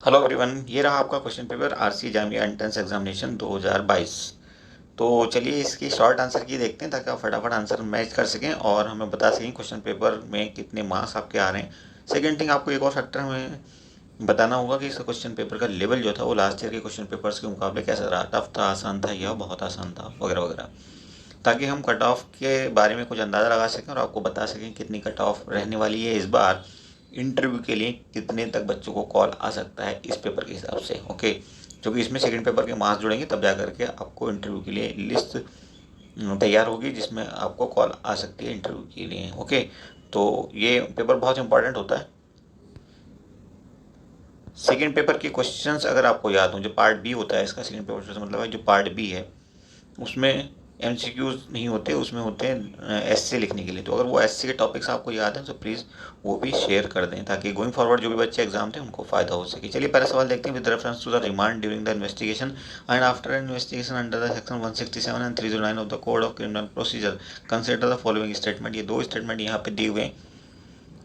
Hello everyone, ये रहा आपका question paper RC Jamia entrance examination 2022। तो चलिए इसकी शॉर्ट आंसर की देखते हैं ताकि आप फटाफट आंसर मैच कर सकें और हमें बता सकें क्वेश्चन पेपर में कितने मार्क्स आपके आ रहे हैं। सेकेंड थिंग, आपको एक और फैक्टर हमें बताना होगा कि इस क्वेश्चन पेपर का लेवल जो था वो लास्ट ईयर के क्वेश्चन पेपर्स के मुकाबले कैसा रहा, टफ था, आसान था या बहुत आसान था, वगैरह वगैरह, ताकि हम कट ऑफ के बारे में कुछ अंदाज़ा लगा सकें और आपको बता सकें कितनी कट ऑफ रहने वाली है इस बार, इंटरव्यू के लिए कितने तक बच्चों को कॉल आ सकता है इस पेपर के हिसाब से। ओके, क्योंकि इसमें सेकंड पेपर के मार्क्स जुड़ेंगे तब जा करके आपको इंटरव्यू के लिए लिस्ट तैयार होगी जिसमें आपको कॉल आ सकती है इंटरव्यू के लिए। ओके, तो ये पेपर बहुत इंपॉर्टेंट होता है। सेकेंड पेपर के क्वेश्चंस अगर आपको याद हो, जो पार्ट बी होता है इसका, सेकेंड पेपर से मतलब है जो पार्ट बी है उसमें एमसीक्यूज नहीं होते, उसमें होते हैं एससे लिखने के लिए। तो अगर वो एससे के टॉपिक्स आपको याद हैं तो प्लीज़ वो भी शेयर कर दें ताकि गोइंग फॉरवर्ड जो भी बच्चे एग्जाम थे उनको फ़ायदा हो सके। चलिए पहला सवाल देखते हैं। With reference to the remand during the investigation and after investigation under the section 167 and 309 of the code of criminal procedure consider the following statement. ये दो स्टेटमेंट यहाँ पे दिए हुए हैं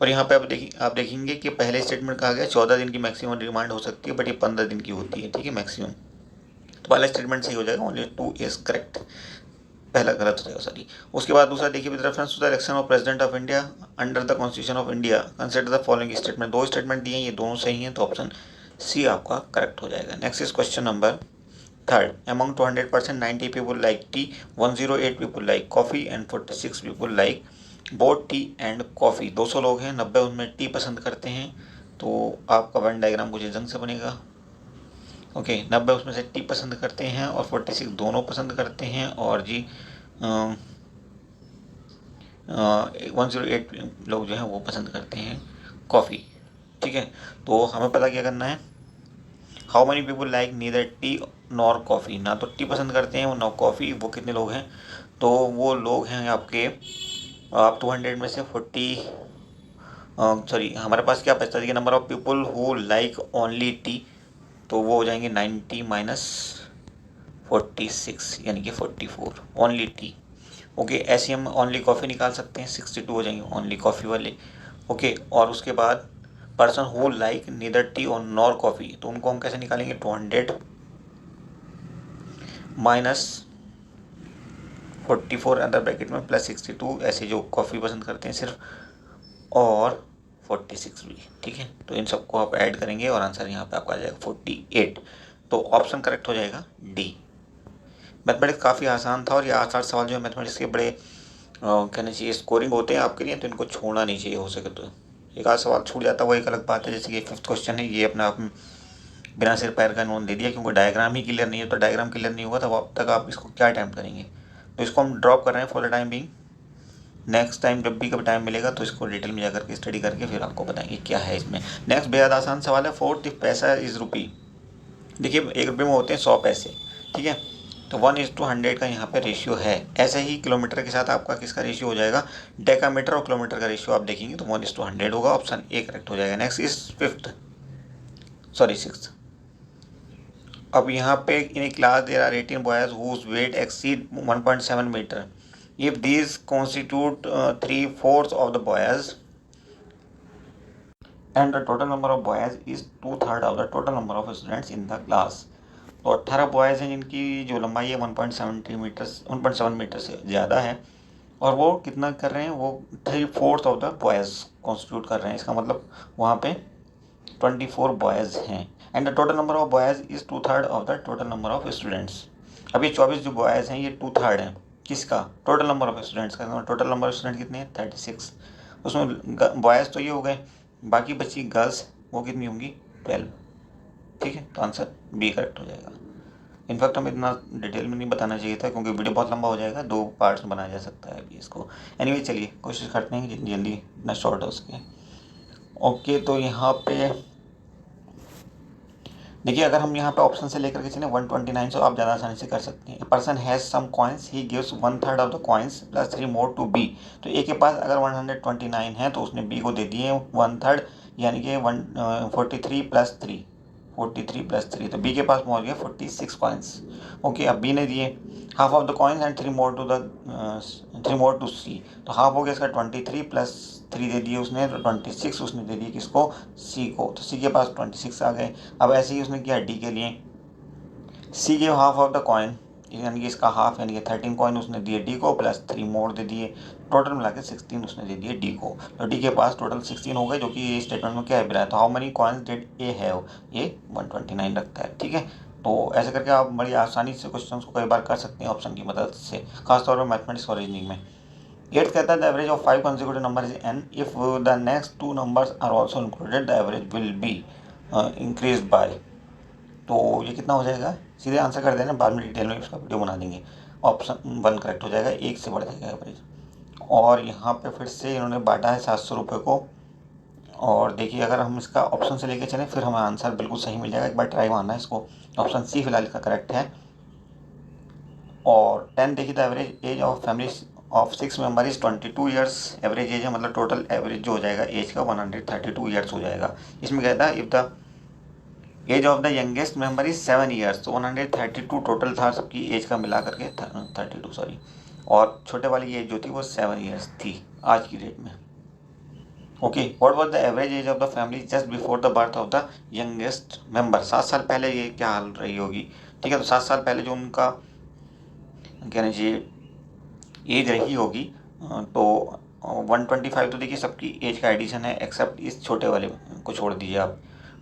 और यहाँ पे आप देखेंगे कि पहले स्टेटमेंट कहा गया 14 दिन की मैक्सिमम रिमांड हो सकती है, बट ये 15 दिन की होती है। ठीक है, मैक्सिमम। तो पहला स्टेटमेंट सही हो जाएगा, ओनली 2 इज करेक्ट, पहला गलत हो जाएगा, सॉरी। उसके बाद दूसरा देखिए, with reference to the election of president of India under the constitution of India consider the following statement. दो स्टेटमेंट दिए हैं, ये दोनों सही हैं, तो ऑप्शन सी आपका करेक्ट हो जाएगा। Next is question number third. Among 200% 90 people like T, 108 people like coffee and 46 people like both T and coffee. 200 लोग हैं, 90 उनमें टी पसंद करते हैं, तो आपका वन डायग्राम कुछ इस ढंग से बनेगा। ओके, 90 उसमें से टी पसंद करते हैं और 46 दोनों पसंद करते हैं, और जी 108 लोग जो हैं वो पसंद करते हैं कॉफ़ी। ठीक है, तो हमें पता क्या करना है, how many people like neither T nor coffee. ना तो टी पसंद करते हैं, ना कॉफ़ी, वो कितने लोग हैं, तो वो लोग हैं आपके, आप 200 में से 40, सॉरी हमारे पास क्या बचता है, number of people who like only T, तो वो हो जाएंगे 90 माइनस 46 यानी कि 44, ओनली टी। ओके, ऐसे हम ओनली कॉफ़ी निकाल सकते हैं, 62 हो जाएंगे ओनली कॉफ़ी वाले। ओके, और उसके बाद person who like neither T और नॉर कॉफ़ी, तो उनको हम कैसे निकालेंगे, 200 माइनस 44 अंदर ब्रैकेट में प्लस 62, ऐसे जो कॉफ़ी पसंद करते हैं सिर्फ, और 46 भी। ठीक है, तो इन सबको आप ऐड करेंगे और आंसर यहाँ पे आपका आ जाएगा 48। तो ऑप्शन करेक्ट हो जाएगा डी। मैथमेटिक्स काफ़ी आसान था और ये 8 सवाल जो है मैथमेटिक्स के बड़े कहना चाहिए स्कोरिंग होते हैं आपके लिए, तो इनको छोड़ना नहीं चाहिए हो सके तो। एक आध सवाल छूट जाता है वो एक अलग बात है, जैसे कि फिफ्थ क्वेश्चन है, ये अपने आप में बिना सिर पैर का नोन दे दिया, क्योंकि डायग्राम ही क्लियर नहीं है। तो डायग्राम क्लियर नहीं होगा तब अब तक आप इसको क्या अटैम्प्ट करेंगे, तो इसको हम ड्रॉप कर रहे हैं for the time being. Next time जब भी कभी टाइम मिलेगा तो इसको डिटेल में जाकर के स्टडी करके फिर आपको बताएंगे क्या है इसमें। नेक्स्ट बेहद आसान सवाल है, फोर्थ इफ पैसा इज रुपी। देखिए 1 रुपये में होते हैं 100 पैसे। ठीक है, तो 1:100 का यहाँ पे रेशियो है। ऐसे ही किलोमीटर के साथ आपका किसका रेशियो हो जाएगा, डेकामीटर और किलोमीटर का रेशियो आप देखेंगे तो 1:100 होगा, ऑप्शन ए करेक्ट हो जाएगा। Next is six. अब यहाँ पे in a class there are 18 boys whose weight exceed 1.7 metre. If these constitute 3/4 of the boys and the total number of boys is 2/3 of the total number of students in the class. तो 18 boys हैं जिनकी जो लंबाई है 1.7 metre से ज़्यादा है, और वो कितना कर रहे हैं, वो 3/4 ऑफ द बॉयज़ कॉन्स्टिट्यूट कर रहे हैं। इसका मतलब वहाँ पे 24 बॉयज़ हैं, and the total number of boys is 2/3 of the total number of students. अब ये 24 जो बॉयज़ हैं ये 2/3 हैं किसका, टोटल नंबर ऑफ स्टूडेंट्स का। टोटल नंबर ऑफ स्टूडेंट कितने हैं, 36। उसमें बॉयज़ तो ये हो गए, बाकी बची गर्ल्स, वो कितनी होंगी, 12। ठीक है, तो आंसर बी करेक्ट हो जाएगा। इनफैक्ट हमें इतना डिटेल में नहीं बताना चाहिए था क्योंकि वीडियो बहुत लंबा हो जाएगा, 2 पार्ट्स में बनाया जा सकता है अभी इसको। एनीवे चलिए कोशिश करते हैं कि जितनी जल्दी इतना शॉर्ट हो सके। ओके, तो यहाँ पे देखिए, अगर हम यहाँ पे ऑप्शन से लेकर के चलें 129, सो आप ज़्यादा आसानी से कर सकते हैं। Person has some coins, he gives 1/3 of the coins plus 3 more to B. तो ए के पास अगर 129 है तो उसने बी को दे दिए 1/3, यानी कि 43 + 3, 43 + 3, तो बी के पास पहुंच गया 46 कॉइन्स। ओके, अब बी ने दिए half of the coins and 3 more to C, तो हाफ हो गया इसका 23 + 3 दे दिए उसने, तो 26 उसने दे दिए किसको, सी को, तो सी के पास 26 आ गए। अब ऐसे ही उसने किया डी के लिए, C give half of the coin, यानी कि इसका हाफ यानी कि 13 कॉइन उसने दिए डी को, प्लस 3 मोर दे दिए, टोटल मिला के 16 उसने दे दिए डी को। तो डी के पास टोटल 16 हो गए, जो कि ये स्टेटमेंट में क्या है रहा है, तो how many coins did A have, ये 129 रखता है। ठीक है, तो ऐसे करके आप बड़ी आसानी से क्वेश्चन को कई बार कर सकते हैं ऑप्शन की मदद से, खासतौर पर मैथमेटिक्स और रीजनिंग में। एट कहता है the average of 5 consecutive numbers is n, if the next 2 numbers are also included the average will be increased by, तो ये कितना हो जाएगा, सीधे आंसर कर देना, बाद में डिटेल में इसका वीडियो बना देंगे। ऑप्शन 1 करेक्ट हो जाएगा, एक से बढ़ जाएगा एवरेज। और यहाँ पे फिर से इन्होंने बांटा है 700 रुपये को, और देखिए अगर हम इसका ऑप्शन से लेके चलें फिर हमें आंसर बिल्कुल सही मिल जाएगा, एक बार ट्राई मारना है इसको। ऑप्शन सी फिलहाल का करेक्ट है। और 10 देखिए the average age of family of 6 member is 22 years, average age है मतलब टोटल एवरेज जो हो जाएगा एज का 132 ईयर्स हो जाएगा। इसमें कहता है if the age of the youngest member is 7 years, तो 132 टोटल था सबकी एज का मिला करके, 32 सॉरी, और छोटे वाली एज जो थी वो 7 ईयर्स थी आज की डेट में। Okay, what was the average age of the family just before the birth of the youngest member, 7 साल पहले ये क्या हाल रही होगी। ठीक है, तो 7 साल पहले जो उनका कहना चाहिए एज रही होगी, तो 125 तो देखिए सबकी एज का एडिशन है, एक्सेप्ट इस छोटे वाले को छोड़ दीजिए आप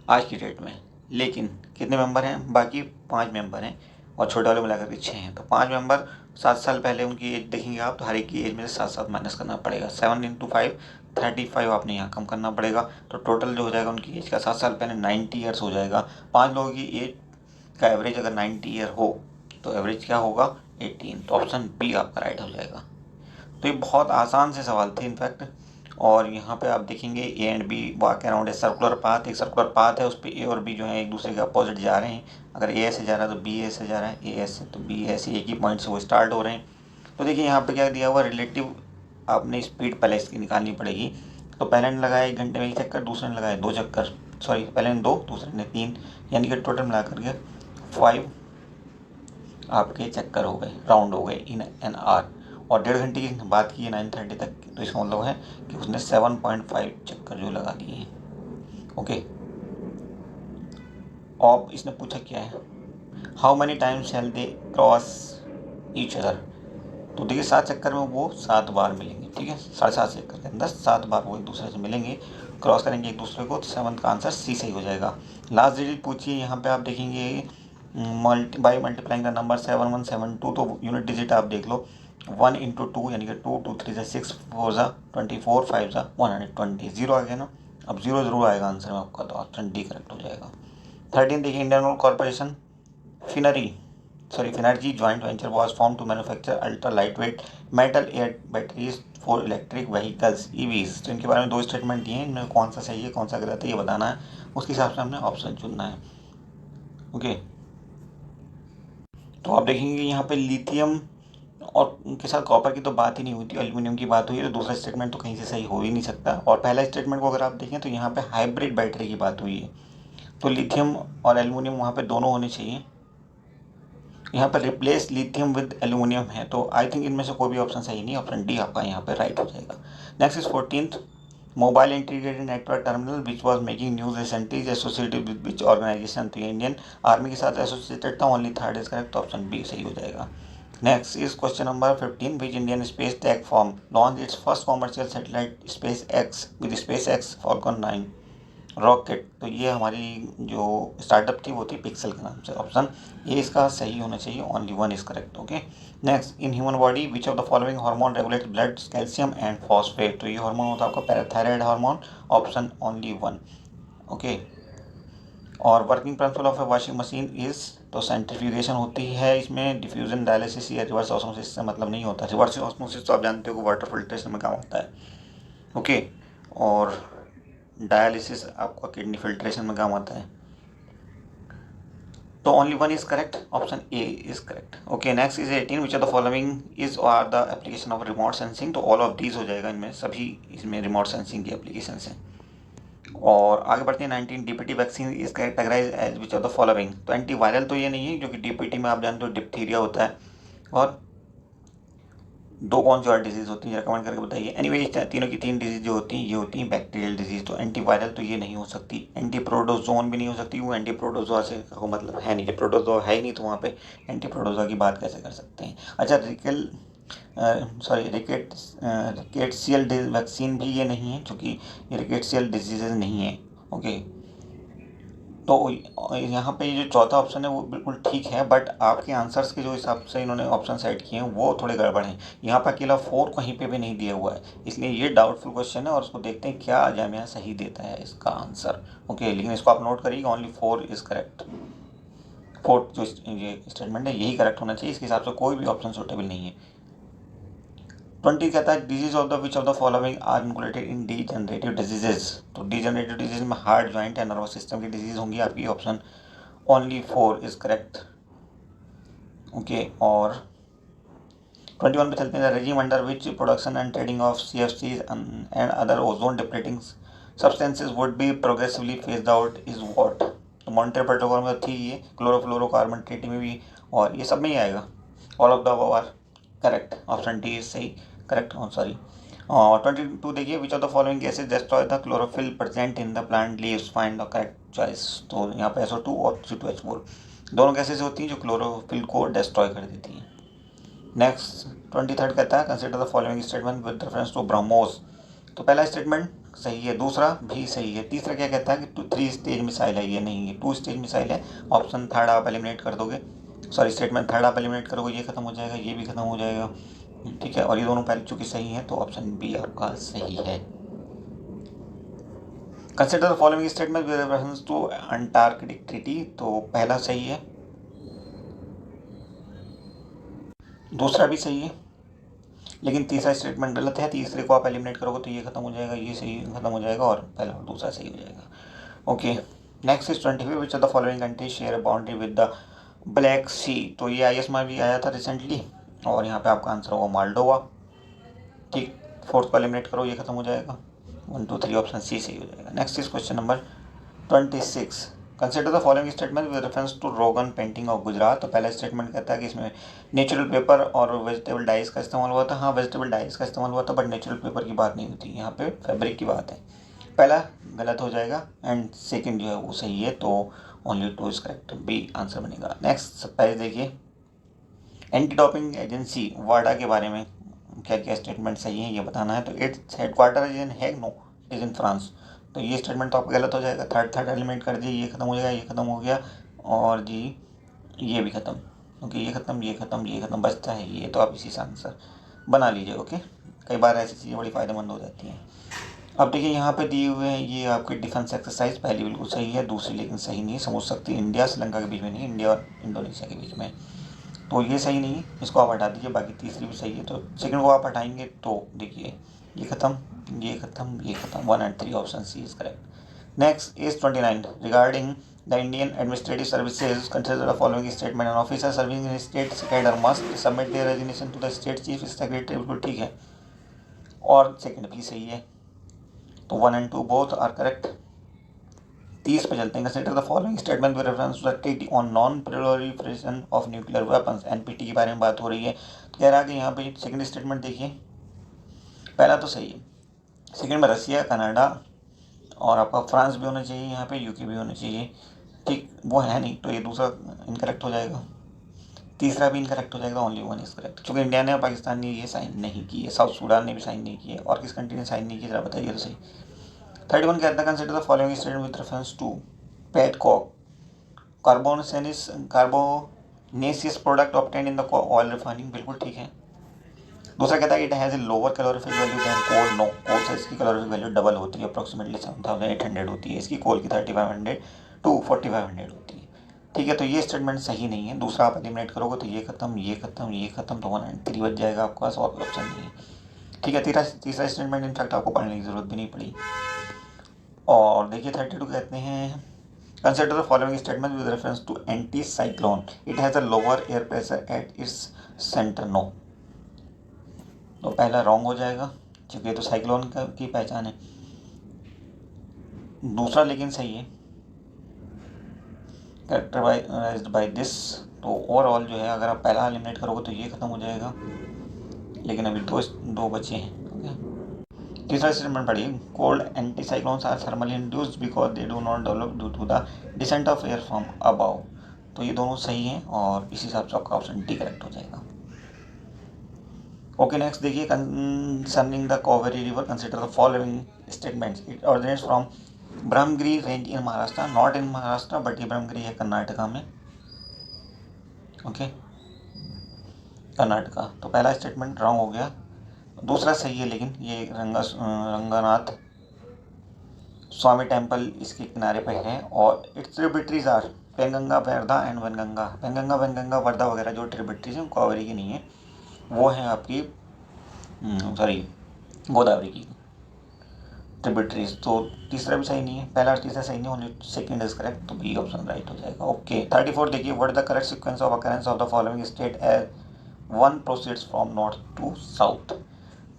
आज की डेट में। लेकिन कितने मेंबर हैं, बाकी 5 मेंबर हैं, और छोटे वाले मिलाकर के 6 हैं, तो 5 मेंबर 7 साल पहले उनकी एज देखेंगे आप, तो हर एक की एज में से 7 माइनस करना पड़ेगा, 7 × 5 35 आपने यहाँ कम करना पड़ेगा, तो टोटल जो हो जाएगा उनकी एज का 7 साल पहले 90 ईयर्स हो जाएगा। 5 लोगों की एज का एवरेज अगर 90 ईयर हो तो एवरेज क्या होगा 18, तो ऑप्शन बी आपका राइट हो जाएगा। तो ये बहुत आसान से सवाल थे इनफैक्ट, और यहाँ पे आप देखेंगे A and B walk around a circular path, एक सर्कुलर पाथ है, उस पर ए और बी जो है एक दूसरे के अपोजिट जा रहे हैं, अगर ए से जा रहा है तो बी ए से जा रहा है, ए एस से तो बी ए से, एक ही पॉइंट से वो स्टार्ट हो रहे हैं। तो देखिए यहाँ पे क्या दिया हुआ रिलेटिव, आपने स्पीड पहले इसकी निकालनी पड़ेगी, तो पहले ने लगाया 1 घंटे में 1 चक्कर, दूसरे ने लगाया 2 चक्कर, सॉरी पहले ने 2 दूसरे ने 3, यानी कि टोटल मिला करके 5 आपके चक्कर हो गए, राउंड हो गए इन एन आर, और 1.5 घंटे की बात की है 9:30 तक, तो इसका मतलब है कि उसने 7.5 चक्कर जो लगा दिए हैं। ओके, अब इसने पूछा क्या है, how many times shall they cross each other, तो देखिए 7 चक्कर में वो 7 बार मिलेंगे। ठीक है, 7.5 चक्कर के अंदर 7 बार वो एक दूसरे से मिलेंगे, क्रॉस करेंगे एक दूसरे को, तो 7 का आंसर सी सही हो जाएगा। लास्ट डिजिट पूछिए, यहाँ पे आप देखेंगे बाई मल्टीप्लाइंग द नंबर 7172, तो यूनिट डिजिट आप देख लो, 1 × 2 यानी कि 2 2 3 6 4 24 5 120, जीरो आ गया ना, अब जीरो जरूर आएगा आंसर में आपका, तो ऑप्शन डी करेक्ट हो जाएगा। 13 देखिए Indian Oil Corporation Phinergy joint venture was form to manufacture ultra light weight metal air batteries for electric vehicles EVs, तो इनके बारे में 2 स्टेटमेंट दिए हैं, इनमें कौन सा सही है कौन सा गलत है ये बताना है, उसके हिसाब से हमने ऑप्शन चुनना है। ओके, तो आप देखेंगे यहाँ पे लिथियम और उनके साथ कॉपर की तो बात ही नहीं हुई थी, एल्यूमिनियम की बात हुई है, तो दूसरा स्टेटमेंट तो कहीं से सही हो ही नहीं सकता, और पहला स्टेटमेंट को अगर आप देखें तो यहाँ पे हाइब्रिड बैटरी की बात हुई है, तो लिथियम और एल्यूमिनियम वहाँ पे दोनों होने चाहिए, यहाँ पर रिप्लेस लिथियम विद एल्यूमिनियम है, तो आई थिंक इनमें से कोई भी ऑप्शन सही नहीं, ऑप्शन डी आपका यहाँ पे राइट हो जाएगा। Next is 14th, mobile integrated network terminal which was making news recently is associated with which organisation, तो ये इंडियन आर्मी के साथ एसोसिएटेड था, ओनली थर्ड इज करेक्ट, तो ऑप्शन बी सही हो जाएगा। Next is question number 15, which Indian space tech firm launch its first commercial satellite SpaceX with SpaceX Falcon 9 rocket, तो ये हमारी जो स्टार्टअप थी वो थी पिक्सल के नाम से, ऑप्शन ये इसका सही होना चाहिए, only 1 is correct. Okay, next in human body which of the following hormone regulate blood calcium and phosphate, तो ये हार्मोन होता है आपका parathyroid hormone, option only 1। Okay, और working principle of a washing machine is, तो centrifugation होती है इसमें, डिफ्यूजन डायलिसिस या रिवर्स ऑस्मोसिस से मतलब नहीं होता, रिवर्स ऑस्मोसिस तो आप जानते हो कि वाटर फिल्ट्रेशन में काम होता है। ओके, और डायलिसिस आपका किडनी फिल्ट्रेशन में काम आता है, तो only 1 is correct, option A is correct. Okay, next is 18, which of the following is are the application of remote sensing, तो ऑल ऑफ दीज हो जाएगा, इनमें सभी इसमें रिमोट सेंसिंग की एप्लीकेशन हैं। और आगे बढ़ते हैं 19 DPT vaccine is categorise as which of the following. तो एंटीवायरल तो ये नहीं है, जो कि डीपीटी में आप जानते हो डिप्थीरिया होता है, और दो कौन सी और डिजीज होती है रिकमेंड करके बताइए। एनीवे तीनों की तीन डिजीज जो होती हैं ये होती हैं बैक्टीरियल डिजीज। तो एंटीवायरल तो ये नहीं हो सकती, एंटीप्रोटोजोन भी नहीं हो सकती, वो एंटीप्रोटोजोआ से को मतलब है नहीं, जब प्रोटोजोआ है ही नहीं तो वहाँ पे एंटीप्रोटोजोआ की बात कैसे कर सकते हैं। अच्छा रिकेट्सियल वैक्सीन भी ये नहीं है, क्योंकि ये रिकेट्सियल डिजीजेज नहीं है। ओके, तो यहाँ पे ये जो चौथा ऑप्शन है वो बिल्कुल ठीक है, बट आपके आंसर्स के जो हिसाब से इन्होंने ऑप्शन सेट किए हैं वो थोड़े गड़बड़ हैं। यहाँ पर अकेला 4 कहीं पे भी नहीं दिया हुआ है, इसलिए ये डाउटफुल क्वेश्चन है और उसको देखते हैं क्या जामिया सही देता है इसका आंसर। ओके, लेकिन इसको आप नोट करिएगा, ओनली 4 इज करेक्ट। फोर्थ जो ये स्टेटमेंट है यही करेक्ट होना चाहिए, इसके हिसाब से कोई भी ऑप्शन सुटेबल नहीं है। 20 कहता है disease of the which of the following are included in degenerative diseases. तो डीजनरेटिव डिजीज में heart, joint and nervous system की डिजीज होंगी। आपकी option only 4 is correct. Okay, और 21 पे चलते हैं। Regime under which production and trading of CFCs and other ozone depleting substances would be progressively phased out is what. तो Montreal protocol में थी ये, क्लोरोफ्लोरोकार्बन ट्रीटी में भी, और ये सब में ही आएगा। All of the above are correct, option D is सही करेक्ट। सॉरी, और 22 देखिए, which of the following gases destroy the chlorophyll present in the plant leaves, find the correct choice. तो यहाँ पे SO2 और C2H4 दोनों गैसेज होती हैं जो क्लोरोफिल को डिस्ट्रॉय कर देती हैं। नेक्स्ट 23 कहता है consider the following statement with reference to BrahMos. तो पहला स्टेटमेंट सही है, दूसरा भी सही है, तीसरा क्या कहता है कि 3 स्टेज मिसाइल है, ये नहीं है, 2 स्टेज मिसाइल है। ऑप्शन थर्ड आप एलिमिनेट कर दोगे, सॉरी स्टेटमेंट थर्ड आप एलिमिनेट करोगे, ये खत्म हो जाएगा, ये भी खत्म हो जाएगा, ठीक है। और ये दोनों पहले चूंकि सही है तो ऑप्शन बी आपका सही है। Consider the following statement with reference to Antarctic treaty. तो पहला सही है, दूसरा भी सही है, लेकिन तीसरा स्टेटमेंट गलत है। तीसरे को आप एलिमिनेट करोगे तो ये खत्म हो जाएगा, ये सही खत्म हो जाएगा, और पहला और दूसरा सही हो जाएगा। Okay, next is 25 which of the following country share boundary with the Black Sea. तो ये IS में भी आया था रिसेंटली, और यहाँ पे आपका आंसर होगा मालडोवा। ठीक, फोर्थ को एलिमिनेट करो, ये खत्म हो जाएगा, 1 2 3 ऑप्शन सी सही हो जाएगा। Next is question number 26। Consider the following statement with reference to Rogan painting of Gujarat. तो पहला स्टेटमेंट कहता है कि इसमें नेचुरल पेपर और वेजिटेबल डाइस का इस्तेमाल हुआ था। हाँ, वेजिटेबल डाइस का इस्तेमाल हुआ था, बट नेचुरल पेपर की बात नहीं होती, यहाँ पे फैब्रिक की बात है। पहला गलत हो जाएगा एंड सेकंड जो है वो सही है, तो only 2 is correct, B answer बनेगा। नेक्स्ट पेज देखिए, एंटी डोपिंग एजेंसी वाडा के बारे में क्या क्या स्टेटमेंट सही है ये बताना है। तो its headquarter is in Hague, no it is in France. तो ये स्टेटमेंट तो आपका गलत हो जाएगा, थर्ड एलिमेंट कर दिए, ये खत्म हो जाएगा, ये खत्म हो गया, और जी ये भी खत्म, क्योंकि ये खत्म ये खत्म ये खत्म, बचता है ये, तो आप इसी से आंसर बना लीजिए। ओके, कई बार ऐसी चीज़ें बड़ी फ़ायदेमंद हो जाती हैं। अब देखिए यहाँ पे दिए हुए हैं ये आपके डिफेंस एक्सरसाइज, पहली बिल्कुल सही है, दूसरी लेकिन सही नहीं है। समुद्र शक्ति इंडिया श्रीलंका के बीच में नहीं, इंडिया और इंडोनेशिया के बीच में, तो ये सही नहीं है, इसको आप हटा दीजिए। बाकी तीसरी भी सही है, तो सेकंड को आप हटाएंगे तो देखिए ये खत्म ये खत्म ये खत्म, 1 and 3 option C is correct. Next is 29 regarding the Indian administrative services consider the following statement. An officer serving in state cadre must submit their resignation to the state chief secretary. बिल्कुल ठीक है, और second भी सही है, तो 1 and 2 both are correct. 30 पे चलते हैं। Consider the following statement with reference to the treaty on non proliferation of nuclear weapons, NPT के बारे में बात हो रही है। कह रहा है कि यहाँ पे सेकंड स्टेटमेंट देखिए, पहला तो सही है, सेकंड में रसिया, कनाडा और आपका फ्रांस भी होना चाहिए, यहाँ पे UK भी होना चाहिए, ठीक वो है नहीं, तो ये दूसरा इनकरेक्ट हो जाएगा, तीसरा भी इनकरेक्ट हो जाएगा, ओनली 1 इज करेक्ट। चूँकि इंडिया ने और पाकिस्तान ने ये साइन नहीं किए, साउथ सूडान ने भी साइन नहीं किए, और किस कंट्री ने साइन नहीं किया जरा बताइए तो सही। 31 कहता है consider the following statement with reference to petcoke carbonaceous product obtained in the oil refining. बिल्कुल ठीक है। दूसरा कहता है it has a lower calorific value than coal. No, coal से इसकी कैलोरीफिक वैल्यू डबल होती है, अप्रॉक्सीमेटली 7800 होती है, इसकी कोल की 3500 टू 4500 होती है, ठीक है। तो ये स्टेटमेंट सही नहीं है, दूसरा आप एलिमिनेट करोगे तो ये खत्म ये खत्म ये खत्म, तो 1 and 3 बच जाएगा आपके पास, और ऑप्शन नहीं है, ठीक है। तीसरा स्टेटमेंट इनफैक्ट आपको पढ़ने की जरूरत भी नहीं पड़ी। और देखिए 32 कहते हैं consider the following statement with reference to anti cyclone, it has a lower air pressure at its centre. No, तो पहला रॉन्ग हो जाएगा, क्योंकि ये तो साइक्लोन की पहचान है। दूसरा लेकिन सही है, कैरेक्टराइज्ड बाय दिस। तो ओवरऑल जो है अगर आप पहला एलिमिनेट करोगे तो ये खत्म हो जाएगा, लेकिन अभी दो बचे हैं। ओके, तीसरा स्टेटमेंट पढ़िए, cold anti cyclones are thermally induced because they do not develop due to the descent of air from above. तो ये दोनों सही हैं और इस हिसाब से आपका ऑप्शन डी करेक्ट हो जाएगा। ओके, नेक्स्ट देखिए, concerning the Kaveri river consider the following statements. It originates from Brahmagiri range in Maharashtra, not in Maharashtra but ये ब्रह्मगिरी है कर्नाटका में। ओके, कर्नाटका। तो पहला स्टेटमेंट रॉन्ग हो गया, दूसरा सही है, लेकिन ये रंगनाथ स्वामी टेम्पल इसके किनारे पे है और its tributaries are Penganga, Wardha and Wainganga. Penganga, Wardha वगैरह जो ट्रिब्यूटरीज हैं कावेरी की नहीं है, वो है आपकी गोदावरी की ट्रिब्यूटरीज। तो तीसरा भी सही नहीं है, पहला और तीसरा सही नहीं, ओनली सेकंड इज करेक्ट, तो बी ऑप्शन राइट हो जाएगा। ओके, 34 देखिए, what the correct sequence of occurrence of the following state as one proceeds from north to south.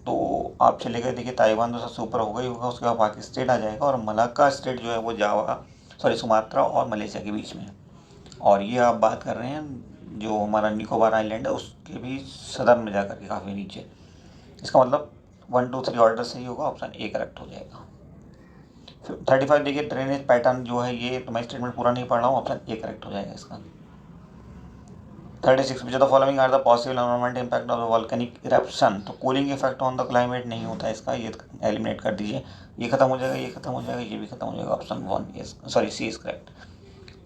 तो आप चले गए, देखिए ताइवान तो सबसे ऊपर होगा ही होगा, उसके बाद बाकी स्टेट आ जाएगा और मलाक्का स्टेट जो है वो सुमात्रा और मलेशिया के बीच में है। और ये आप बात कर रहे हैं जो हमारा निकोबार आइलैंड है उसके भी सदर्न में जाकर के काफ़ी नीचे। इसका मतलब 1 2 3 ऑर्डर सही होगा, ऑप्शन ए करेक्ट हो जाएगा। 35 देखिए, ड्रेनेज पैटर्न जो है ये, तो मैं स्टेटमेंट पूरा नहीं पढ़ रहा हूँ, ऑप्शन ए करेक्ट हो जाएगा इसका। 36 which of the following are the possible environment impact of the volcanic eruption. तो cooling effect on the climate नहीं होता है इसका, ये एलिमिनेट कर दीजिए। ये खत्म हो जाएगा, ये खत्म हो जाएगा, ये भी खत्म हो जाएगा, ऑप्शन 1 सी इज करेक्ट।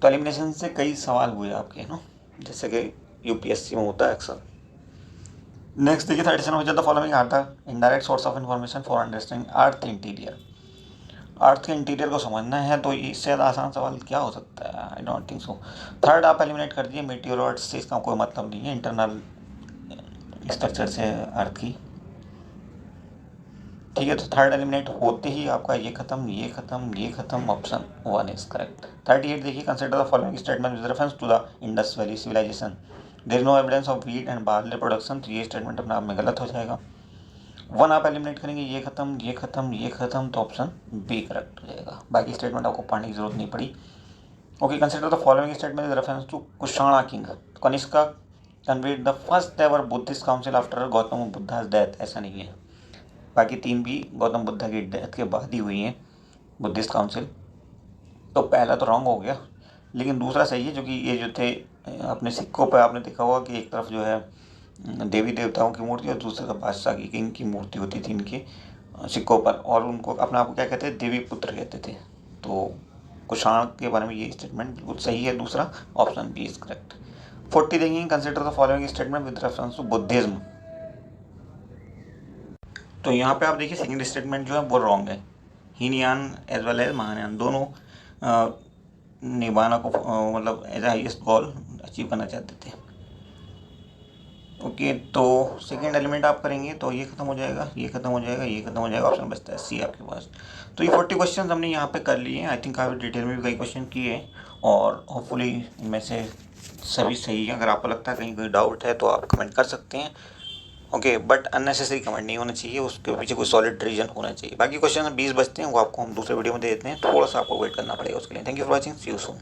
तो एलिमिनेशन से कई सवाल हुए आपके ना, जैसे कि यूपीएससी में होता है अक्सर। नेक्स्ट देखिए, 37 which of the following are the indirect source of information for understanding earth interior. Earth के इंटीरियर को समझना है तो इससे ज़्यादा आसान सवाल क्या हो सकता है, I don't think so. Third आप एलिमिनेट कर दिए, मीटियोरॉइड्स से इसका कोई मतलब नहीं है, इंटरनल स्ट्रक्चर से अर्थ की। ठीक है, तो थर्ड एलिमिनेट होते ही आपका ये खत्म, ये खत्म, ये खत्म, ऑप्शन 1 इज करेक्ट। 38 देखिए, consider the following statement with reference to the Indus valley civilisation, there is no evidence of wheat and barley production. तो ये स्टेटमेंट अपने आप में गलत हो जाएगा। 1 आप एलिमिनेट करेंगे, ये खत्म, ये खत्म, ये खत्म, तो ऑप्शन बी करेक्ट हो जाएगा। बाकी स्टेटमेंट आपको पढ़ने की जरूरत नहीं पड़ी। Okay, consider the following statement with reference to Kushana king. Kanishka convened the first ever Buddhist council after Gautam Buddha's death. ऐसा नहीं है, बाकी 3 भी गौतम बुद्धा की डेथ के बाद ही हुई हैं बुद्धिस्ट काउंसिल। तो पहला तो रॉन्ग हो गया, लेकिन दूसरा सही है, जो कि ये जो थे अपने सिक्कों पर आपने देखा होगा कि एक तरफ जो है देवी देवताओं की मूर्ति और दूसरी तरफ बादशाह की, किंग की मूर्ति होती थी इनके सिक्कों पर, और उनको अपने आप को क्या कहते हैं, देवी पुत्र कहते थे। तो कुषाण के बारे में ये स्टेटमेंट बिल्कुल सही है, दूसरा ऑप्शन बी इज करेक्ट। 40 देखेंगे, consider the following statement with reference to Buddhism. तो यहाँ पे आप देखिए सेकंड स्टेटमेंट जो है वो रॉन्ग है। Hinayana as well as Mahayana दोनों निभाना को मतलब एज हाईएस्ट गोल अचीव करना चाहते थे। ओके, तो सेकेंड एलिमेंट आप करेंगे तो ये खत्म हो जाएगा, ये खत्म हो जाएगा, ये खत्म हो जाएगा, ऑप्शन बचता है सी आपके पास। तो ये 40 क्वेश्चन हमने यहाँ पे कर लिए हैं। आई थिंक काफ़ी डिटेल में भी कई क्वेश्चन किए हैं और होपफुली इनमें से सभी सही है। अगर आपको लगता है कहीं कोई डाउट है तो आप कमेंट कर सकते हैं। ओके, बट अननेसेसरी कमेंट नहीं होना चाहिए, उसके पीछे कोई सॉलिड रीजन होना चाहिए। बाकी क्वेश्चन 20 बचते हैं, वो आपको हम दूसरे वीडियो में दे देते हैं, थोड़ा सा आपको वेट करना पड़ेगा उसके लिए। Thank you for watching, see you soon.